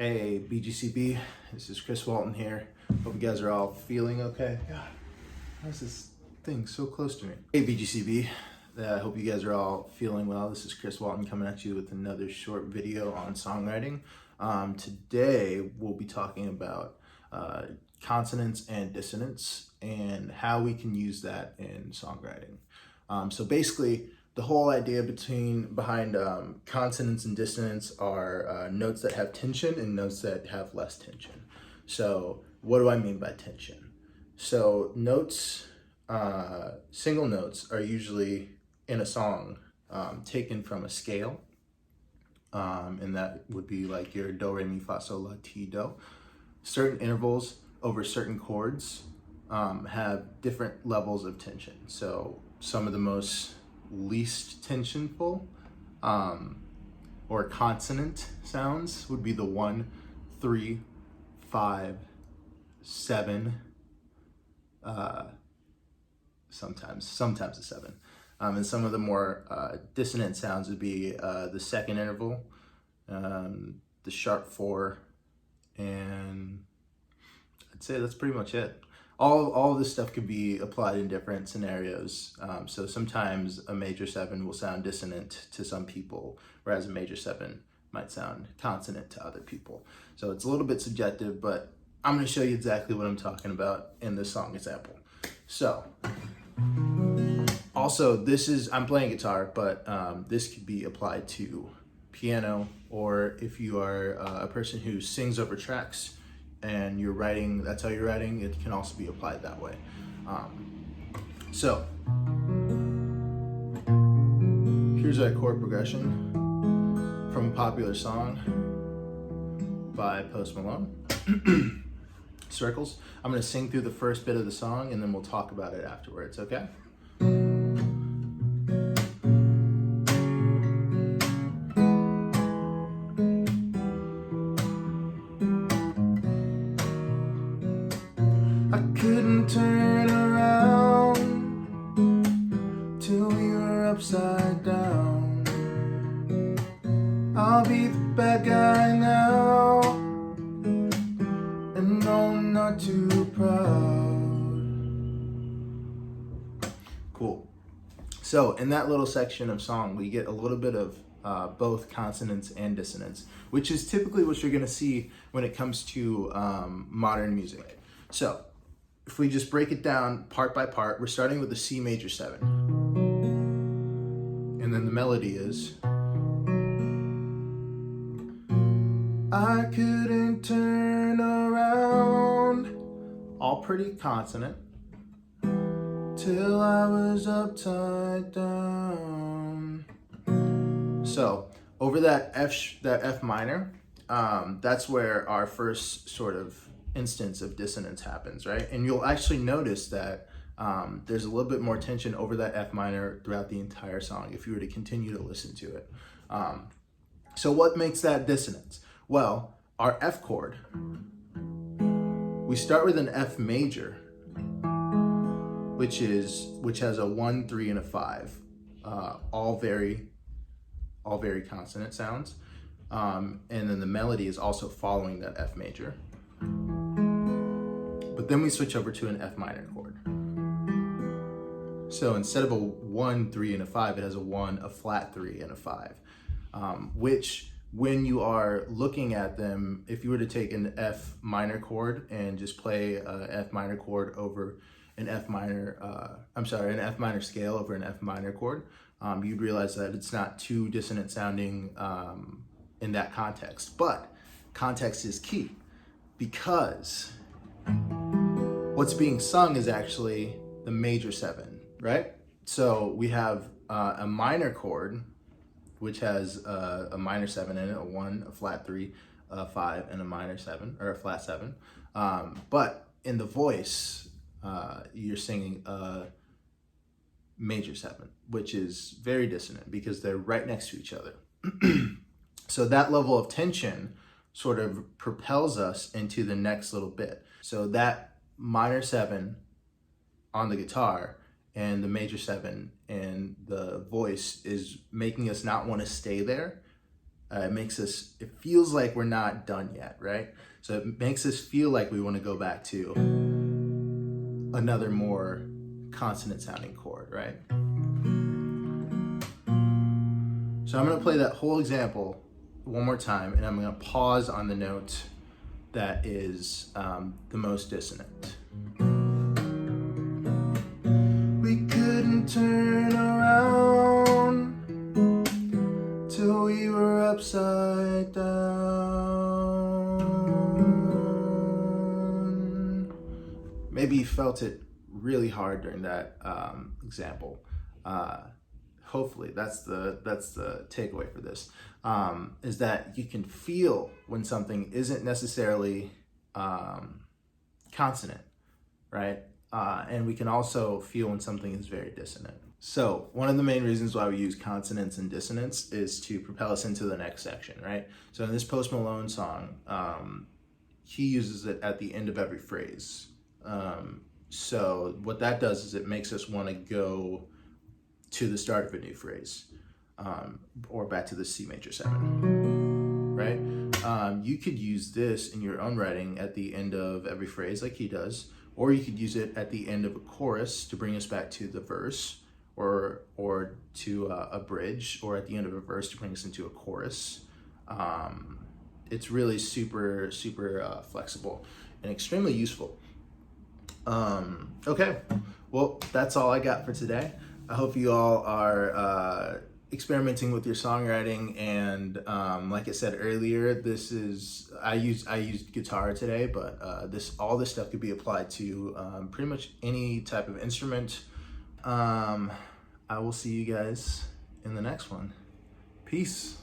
Hey, BGCB, this is Chris Walton here. Hope you guys are all feeling okay. God, how's this thing so close to me? Hey, BGCB, I hope you guys are all feeling well. This is Chris Walton coming at you with another short video on songwriting. Today, we'll be talking about consonance and dissonance and how we can use that in songwriting. So basically, the whole idea behind consonance and dissonance are notes that have tension and notes that have less tension. So what do I mean by tension? So notes, single notes are usually in a song taken from a scale. And that would be like your do, re, mi, fa, sol, la, ti, do. Certain intervals over certain chords have different levels of tension. So some of the most least tensionful or consonant sounds would be the 1, 3, 5, 7, sometimes a 7. And some of the more dissonant sounds would be the second interval, the sharp 4, and I'd say that's pretty much it. All of this stuff could be applied in different scenarios. So sometimes a major 7 will sound dissonant to some people, whereas a major 7 might sound consonant to other people. So it's a little bit subjective, but I'm going to show you exactly what I'm talking about in this song example. So, also I'm playing guitar, but this could be applied to piano, or if you are a person who sings over tracks, and you're writing, that's how you're writing, it can also be applied that way. So here's a chord progression from a popular song by Post Malone, Circles. I'm gonna sing through the first bit of the song and then we'll talk about it afterwards, okay? I couldn't turn around till we were upside down. I'll be the bad guy now, and no, I'm not too proud. Cool. So in that little section of song, we get a little bit of both consonance and dissonance, which is typically what you're gonna see when it comes to modern music. So if we just break it down part by part, we're starting with a C major 7. And then the melody is, I couldn't turn around, all pretty consonant, till I was upside down. So over that F minor, that's where our first sort of instance of dissonance happens, right? And you'll actually notice that there's a little bit more tension over that F minor throughout the entire song if you were to continue to listen to it. So what makes that dissonance? Well, our F chord, we start with an F major, which has a 1, 3, and a 5, all very consonant sounds. And then the melody is also following that F major. But then we switch over to an F minor chord. So instead of a 1, 3, and a 5, it has a 1, a flat 3, and a 5. Which, when you are looking at them, if you were to take an F minor chord and just play an F minor chord over an F minor, an F minor scale over an F minor chord, you'd realize that it's not too dissonant sounding in that context. But context is key, because what's being sung is actually the major 7, right? So we have a minor chord, which has a minor 7 in it, a 1, a flat 3, a 5, and a minor 7, or a flat 7. But in the voice, you're singing a major 7, which is very dissonant because they're right next to each other. So that level of tension sort of propels us into the next little bit. So that minor 7 on the guitar and the major 7 and the voice is making us not want to stay there It feels like we're not done yet, right? So it makes us feel like we want to go back to another more consonant sounding chord, right? So I'm going to play that whole example one more time, and I'm going to pause on the note that is the most dissonant. We couldn't turn around till we were upside down. Maybe you felt it really hard during that example. Hopefully that's the takeaway for this, is that you can feel when something isn't necessarily consonant, right? And we can also feel when something is very dissonant. So one of the main reasons why we use consonance and dissonance is to propel us into the next section, right? So in this Post Malone song, he uses it at the end of every phrase. So what that does is it makes us want to go to the start of a new phrase, or back to the C major 7, right? You could use this in your own writing at the end of every phrase like he does, or you could use it at the end of a chorus to bring us back to the verse, or to a bridge, or at the end of a verse to bring us into a chorus. It's really super flexible and extremely useful. Okay, well, that's all I got for today. I hope you all are experimenting with your songwriting, and like I said earlier, I used guitar today, but all this stuff could be applied to pretty much any type of instrument. I will see you guys in the next one. Peace.